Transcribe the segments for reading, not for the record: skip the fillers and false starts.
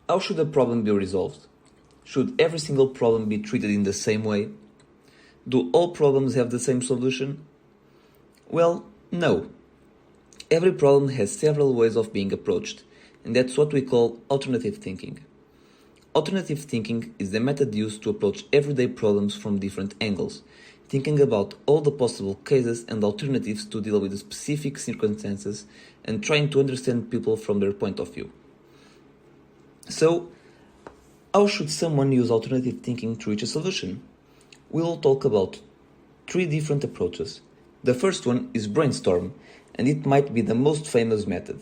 How should a problem be resolved? Should every single problem be treated in the same way? Do all problems have the same solution? Well, no. Every problem has several ways of being approached, and that's what we call alternative thinking. Alternative thinking is the method used to approach everyday problems from different angles, thinking about all the possible cases and alternatives to deal with the specific circumstances and trying to understand people from their point of view. So, how should someone use alternative thinking to reach a solution? We will talk about 3 different approaches. The first one is brainstorm, and it might be the most famous method.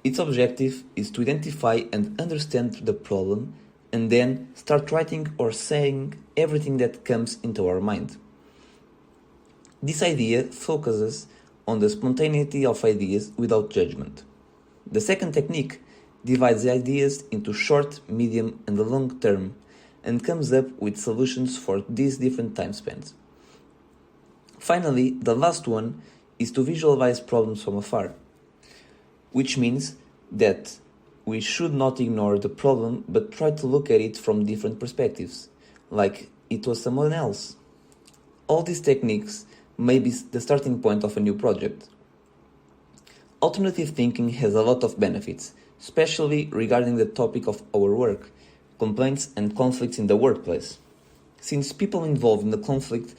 Its objective is to identify and understand the problem and then start writing or saying everything that comes into our mind. This idea focuses on the spontaneity of ideas without judgment. The second technique divides the ideas into short, medium, and long term and comes up with solutions for these different time spans. Finally, the last one is to visualize problems from afar, which means that we should not ignore the problem but try to look at it from different perspectives, like it was someone else. All these techniques may be the starting point of a new project. Alternative thinking has a lot of benefits, especially regarding the topic of our work, complaints and conflicts in the workplace, since people involved in the conflict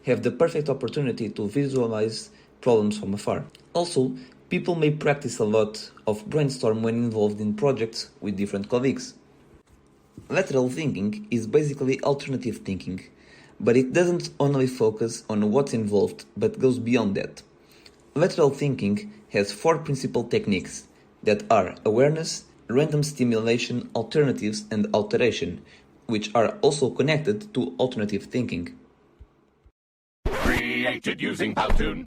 have the perfect opportunity to visualize problems from afar. Also, people may practice a lot of brainstorm when involved in projects with different colleagues. Lateral thinking is basically alternative thinking, but it doesn't only focus on what's involved but goes beyond that. Lateral thinking has 4 principal techniques that are awareness, random stimulation, alternatives, and alteration, which are also connected to alternative thinking. Created using Powtoon.